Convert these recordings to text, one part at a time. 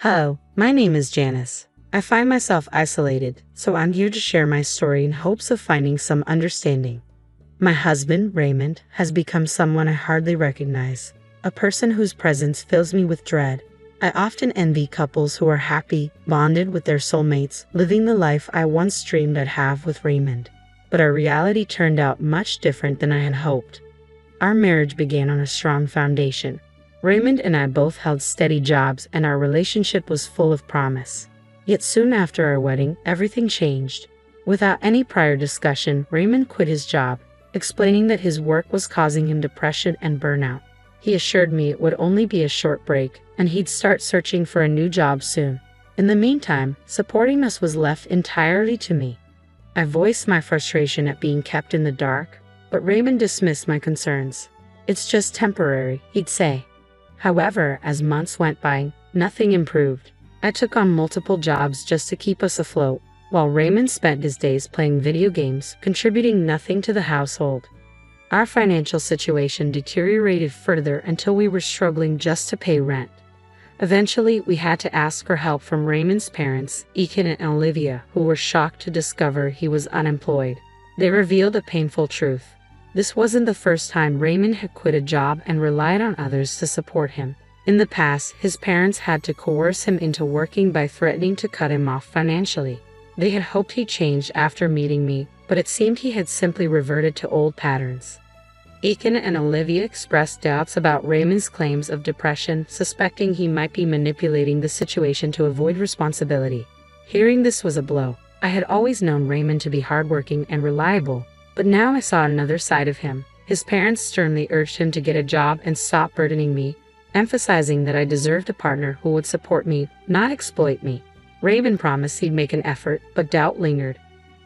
Hello, my name is Janice. I find myself isolated, so I'm here to share my story in hopes of finding some understanding. My husband, Raymond, has become someone I hardly recognize, a person whose presence fills me with dread. I often envy couples who are happy, bonded with their soulmates, living the life I once dreamed I'd have with Raymond. But our reality turned out much different than I had hoped. Our marriage began on a strong foundation. Raymond and I both held steady jobs, and our relationship was full of promise. Yet soon after our wedding, everything changed. Without any prior discussion, Raymond quit his job, explaining that his work was causing him depression and burnout. He assured me it would only be a short break, and he'd start searching for a new job soon. In the meantime, supporting us was left entirely to me. I voiced my frustration at being kept in the dark, but Raymond dismissed my concerns. "It's just temporary," he'd say. However, as months went by, nothing improved. I took on multiple jobs just to keep us afloat, while Raymond spent his days playing video games, contributing nothing to the household. Our financial situation deteriorated further until we were struggling just to pay rent. Eventually, we had to ask for help from Raymond's parents, Ethan and Olivia, who were shocked to discover he was unemployed. They revealed a painful truth. This wasn't the first time Raymond had quit a job and relied on others to support him. In the past, his parents had to coerce him into working by threatening to cut him off financially. They had hoped he'd change after meeting me, but it seemed he had simply reverted to old patterns. Ethan and Olivia expressed doubts about Raymond's claims of depression, suspecting he might be manipulating the situation to avoid responsibility. Hearing this was a blow. I had always known Raymond to be hardworking and reliable, but now I saw another side of him. His parents sternly urged him to get a job and stop burdening me, emphasizing that I deserved a partner who would support me, not exploit me. Raymond promised he'd make an effort, but doubt lingered.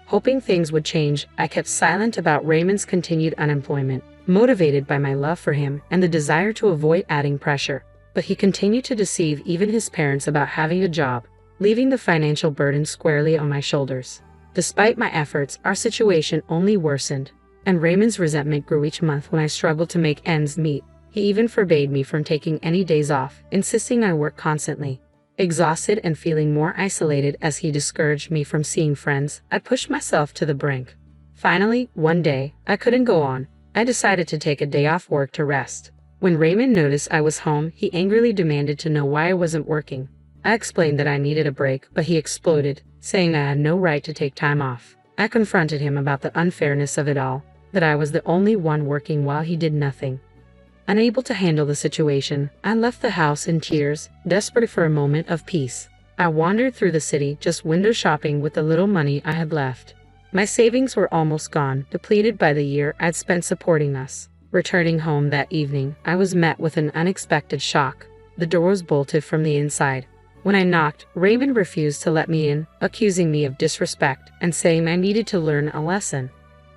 Hoping things would change, I kept silent about Raymond's continued unemployment, motivated by my love for him and the desire to avoid adding pressure. But he continued to deceive even his parents about having a job, leaving the financial burden squarely on my shoulders. Despite my efforts, our situation only worsened, and Raymond's resentment grew each month when I struggled to make ends meet. He even forbade me from taking any days off, insisting I work constantly. Exhausted and feeling more isolated as he discouraged me from seeing friends, I pushed myself to the brink. Finally, one day, I couldn't go on. I decided to take a day off work to rest. When Raymond noticed I was home, he angrily demanded to know why I wasn't working. I explained that I needed a break, but he exploded, saying I had no right to take time off. I confronted him about the unfairness of it all, that I was the only one working while he did nothing. Unable to handle the situation, I left the house in tears, desperate for a moment of peace. I wandered through the city, just window shopping with the little money I had left. My savings were almost gone, depleted by the year I'd spent supporting us. Returning home that evening, I was met with an unexpected shock. The door was bolted from the inside. When I knocked, Raymond refused to let me in, accusing me of disrespect and saying I needed to learn a lesson.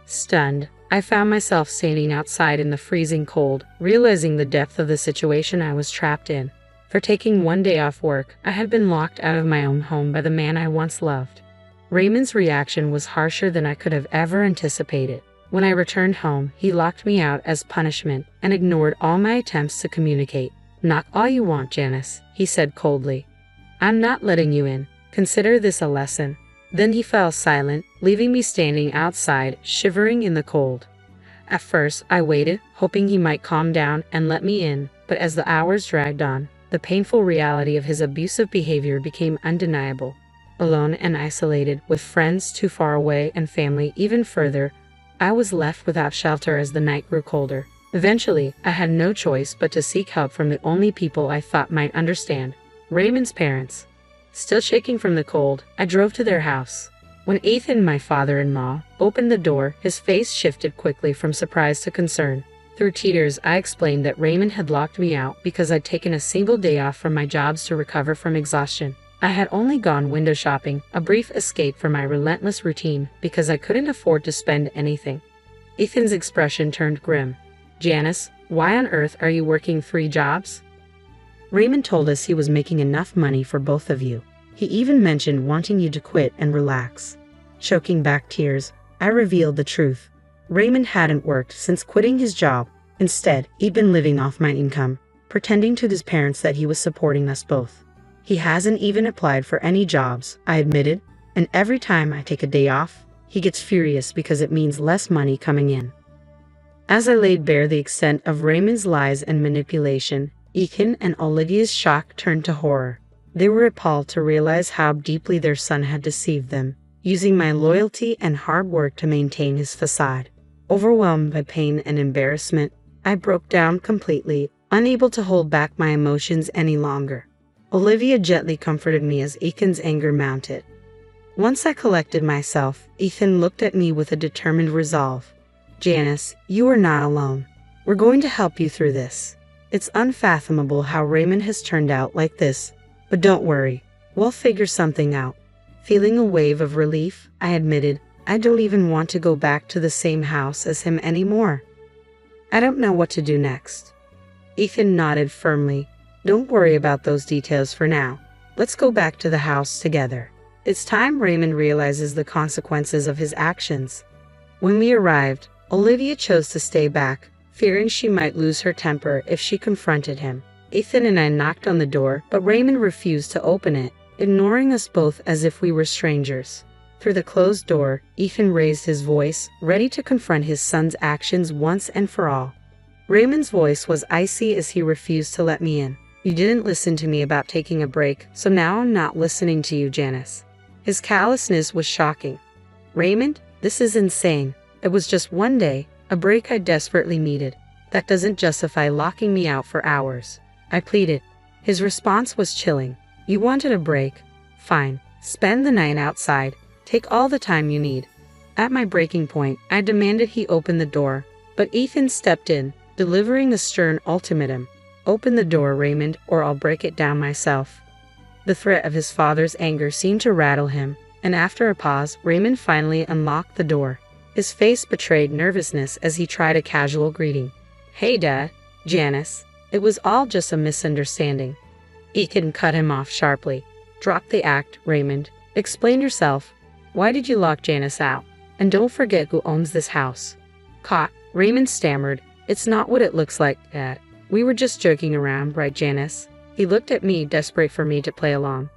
Stunned, I found myself standing outside in the freezing cold, realizing the depth of the situation I was trapped in. For taking one day off work, I had been locked out of my own home by the man I once loved. Raymond's reaction was harsher than I could have ever anticipated. When I returned home, he locked me out as punishment and ignored all my attempts to communicate. "Knock all you want, Janice," he said coldly. "I'm not letting you in. Consider this a lesson." Then he fell silent, leaving me standing outside, shivering in the cold. At first, I waited, hoping he might calm down and let me in, but as the hours dragged on, the painful reality of his abusive behavior became undeniable. Alone and isolated, with friends too far away and family even further, I was left without shelter as the night grew colder. Eventually, I had no choice but to seek help from the only people I thought might understand: Raymond's parents. Still shaking from the cold, I drove to their house. When Ethan, my father-in-law, opened the door, his face shifted quickly from surprise to concern. Through tears, I explained that Raymond had locked me out because I'd taken a single day off from my jobs to recover from exhaustion. I had only gone window shopping, a brief escape from my relentless routine, because I couldn't afford to spend anything. Ethan's expression turned grim. "Janice, why on earth are you working 3 jobs? Raymond told us he was making enough money for both of you. He even mentioned wanting you to quit and relax." Choking back tears, I revealed the truth. Raymond hadn't worked since quitting his job. Instead, he'd been living off my income, pretending to his parents that he was supporting us both. He hasn't even applied for any jobs, I admitted, and every time I take a day off, he gets furious because it means less money coming in. As I laid bare the extent of Raymond's lies and manipulation, Ethan and Olivia's shock turned to horror. They were appalled to realize how deeply their son had deceived them, using my loyalty and hard work to maintain his facade. Overwhelmed by pain and embarrassment, I broke down completely, unable to hold back my emotions any longer. Olivia gently comforted me as Ethan's anger mounted. Once I collected myself, Ethan looked at me with a determined resolve. "Janice, you are not alone. We're going to help you through this. It's unfathomable how Raymond has turned out like this, but don't worry, we'll figure something out." Feeling a wave of relief, I admitted, "I don't even want to go back to the same house as him anymore. I don't know what to do next." Ethan nodded firmly. "Don't worry about those details for now. Let's go back to the house together. It's time Raymond realizes the consequences of his actions." When we arrived, Olivia chose to stay back, fearing she might lose her temper if she confronted him. Ethan and I knocked on the door, but Raymond refused to open it, ignoring us both as if we were strangers. Through the closed door, Ethan raised his voice, ready to confront his son's actions once and for all. Raymond's voice was icy as he refused to let me in. "You didn't listen to me about taking a break, so now I'm not listening to you, Janice." His callousness was shocking. "Raymond, this is insane. It was just one day, a break I desperately needed. That doesn't justify locking me out for hours," I pleaded. His response was chilling. "You wanted a break? Fine. Spend the night outside. Take all the time you need." At my breaking point, I demanded he open the door, but Ethan stepped in, delivering a stern ultimatum. "Open the door, Raymond, or I'll break it down myself." The threat of his father's anger seemed to rattle him, and after a pause, Raymond finally unlocked the door. His face betrayed nervousness as he tried a casual greeting. "Hey, Dad." "Janice, it was all just a misunderstanding." Ethan cut him off sharply. "Drop the act, Raymond. Explain yourself. Why did you lock Janice out? And don't forget who owns this house." "Caught," Raymond stammered. "It's not what it looks like, Dad. We were just joking around, right, Janice?" He looked at me, desperate for me to play along.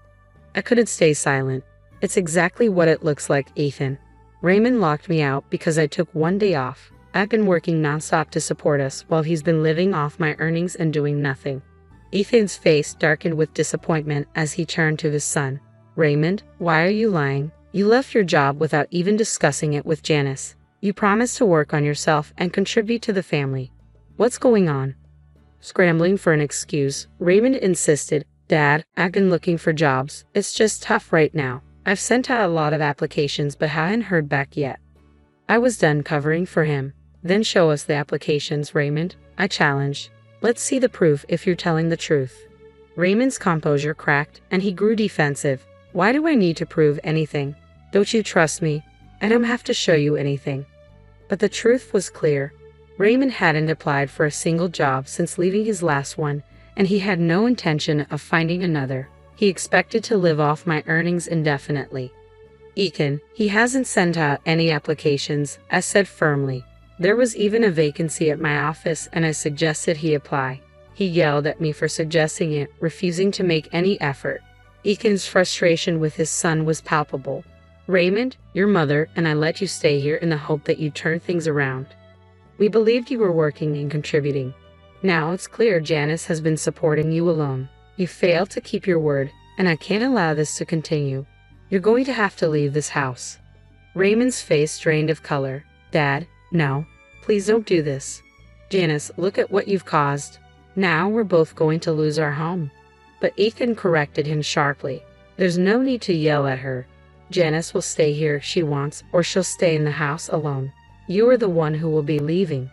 I couldn't stay silent. "It's exactly what it looks like, Ethan. Raymond locked me out because I took one day off. I've been working nonstop to support us while he's been living off my earnings and doing nothing." Ethan's face darkened with disappointment as he turned to his son. "Raymond, why are you lying? You left your job without even discussing it with Janice. You promised to work on yourself and contribute to the family. What's going on?" Scrambling for an excuse, Raymond insisted, "Dad, I've been looking for jobs. It's just tough right now. I've sent out a lot of applications but haven't heard back yet." I was done covering for him. "Then show us the applications, Raymond," I challenged. "Let's see the proof if you're telling the truth." Raymond's composure cracked, and he grew defensive. "Why do I need to prove anything? Don't you trust me? I don't have to show you anything." But the truth was clear. Raymond hadn't applied for a single job since leaving his last one, and he had no intention of finding another. He expected to live off my earnings indefinitely. "Ethan, he hasn't sent out any applications," I said firmly. There was even a vacancy at my office, and I suggested he apply. He yelled at me for suggesting it, refusing to make any effort. Ethan's frustration with his son was palpable. "Raymond, your mother and I let you stay here in the hope that you'd turn things around. We believed you were working and contributing. Now it's clear Janice has been supporting you alone. You failed to keep your word, and I can't allow this to continue. You're going to have to leave this house." Raymond's face drained of color. "Dad, no. Please don't do this. Janice, look at what you've caused. Now we're both going to lose our home." But Ethan corrected him sharply. "There's no need to yell at her. Janice will stay here if she wants, or she'll stay in the house alone. You are the one who will be leaving."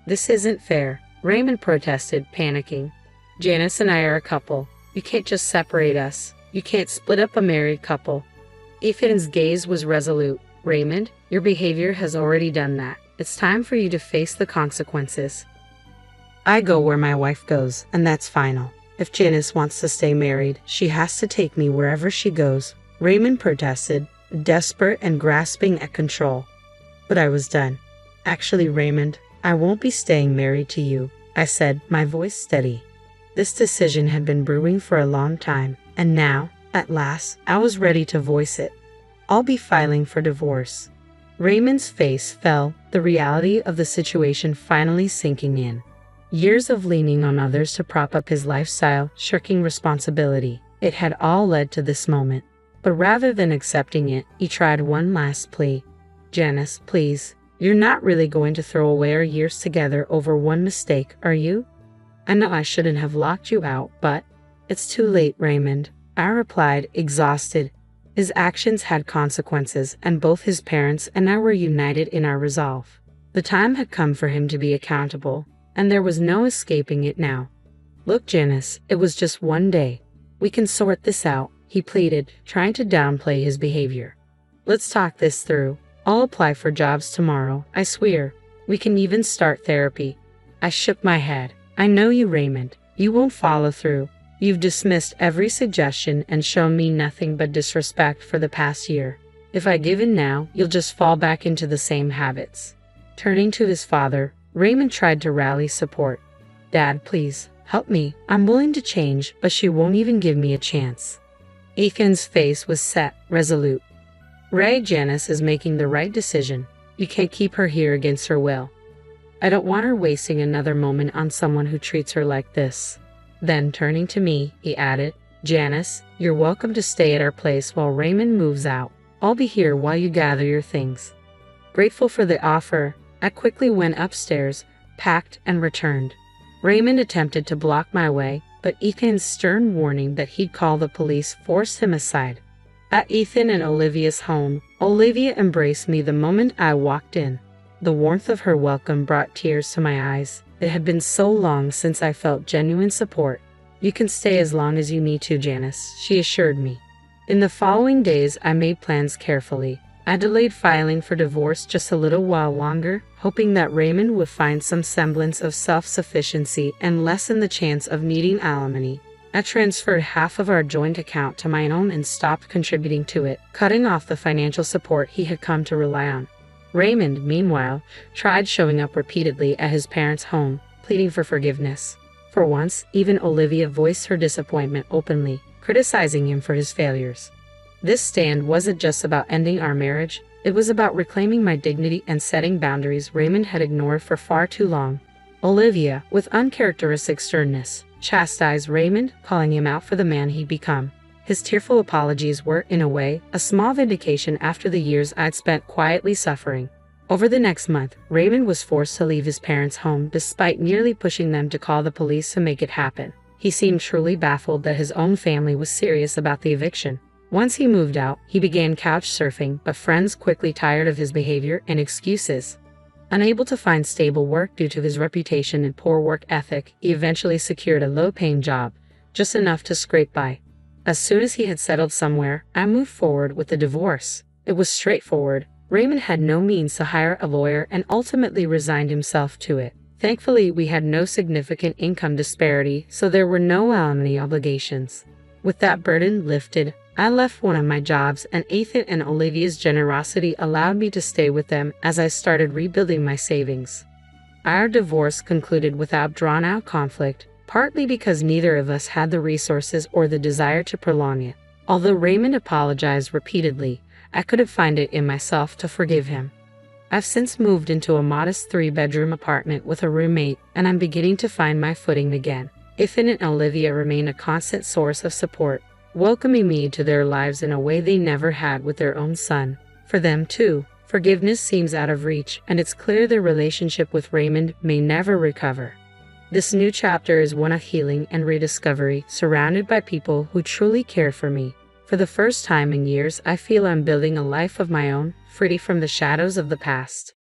"This isn't fair," Raymond protested, panicking. "Janice and I are a couple. You can't just separate us. You can't split up a married couple." Ethan's gaze was resolute. "Raymond, your behavior has already done that. It's time for you to face the consequences." I go where my wife goes, and that's final. If Janice wants to stay married, she has to take me wherever she goes, Raymond protested, desperate and grasping at control. But I was done. "Actually, Raymond, I won't be staying married to you," I said, my voice steady. This decision had been brewing for a long time, And now, at last, I was ready to voice it. I'll be filing for divorce. Raymond's face fell, the reality of the situation finally sinking in. Years of leaning on others to prop up his lifestyle, shirking responsibility. It had all led to this moment. But rather than accepting it, he tried one last plea. Janice, please, you're not really going to throw away our years together over one mistake, are you? I know I shouldn't have locked you out, but it's too late, Raymond, I replied, exhausted. His actions had consequences, and both his parents and I were united in our resolve. The time had come for him to be accountable, and there was no escaping it now. Look, Janice, it was just one day. We can sort this out, he pleaded, trying to downplay his behavior. Let's talk this through. I'll apply for jobs tomorrow, I swear. We can even start therapy. I shook my head. I know you, Raymond. You won't follow through. You've dismissed every suggestion and shown me nothing but disrespect for the past year. If I give in now, you'll just fall back into the same habits. Turning to his father, Raymond tried to rally support. Dad, please, help me. I'm willing to change, but she won't even give me a chance. Ethan's face was set, resolute. Ray, Janice is making the right decision. You can't keep her here against her will. I don't want her wasting another moment on someone who treats her like this. Then, turning to me, he added, Janice, you're welcome to stay at our place while Raymond moves out. I'll be here while you gather your things. Grateful for the offer, I quickly went upstairs, packed, and returned. Raymond attempted to block my way, but Ethan's stern warning that he'd call the police forced him aside. At Ethan and Olivia's home, Olivia embraced me the moment I walked in. The warmth of her welcome brought tears to my eyes. It had been so long since I felt genuine support. You can stay as long as you need to, Janice, she assured me. In the following days, I made plans carefully. I delayed filing for divorce just a little while longer, hoping that Raymond would find some semblance of self-sufficiency and lessen the chance of needing alimony. I transferred half of our joint account to my own and stopped contributing to it, cutting off the financial support he had come to rely on. Raymond, meanwhile, tried showing up repeatedly at his parents' home, pleading for forgiveness. For once, even Olivia voiced her disappointment openly, criticizing him for his failures. This stand wasn't just about ending our marriage, it was about reclaiming my dignity and setting boundaries Raymond had ignored for far too long. Olivia, with uncharacteristic sternness, chastised Raymond, calling him out for the man he'd become. His tearful apologies were, in a way, a small vindication after the years I'd spent quietly suffering. Over the next month, Raymond was forced to leave his parents' home despite nearly pushing them to call the police to make it happen. He seemed truly baffled that his own family was serious about the eviction. Once he moved out, he began couch surfing, but friends quickly tired of his behavior and excuses. Unable to find stable work due to his reputation and poor work ethic, he eventually secured a low-paying job, just enough to scrape by. As soon as he had settled somewhere, I moved forward with the divorce. It was straightforward. Raymond had no means to hire a lawyer and ultimately resigned himself to it. Thankfully, we had no significant income disparity, so there were no alimony obligations. With that burden lifted, I left one of my jobs, and Ethan and Olivia's generosity allowed me to stay with them as I started rebuilding my savings. Our divorce concluded without drawn-out conflict, partly because neither of us had the resources or the desire to prolong it. Although Raymond apologized repeatedly, I couldn't find it in myself to forgive him. I've since moved into a modest 3-bedroom apartment with a roommate, and I'm beginning to find my footing again. Ethan and Olivia remain a constant source of support, welcoming me to their lives in a way they never had with their own son. For them, too, forgiveness seems out of reach, and it's clear their relationship with Raymond may never recover. This new chapter is one of healing and rediscovery, surrounded by people who truly care for me. For the first time in years, I feel I'm building a life of my own, free from the shadows of the past.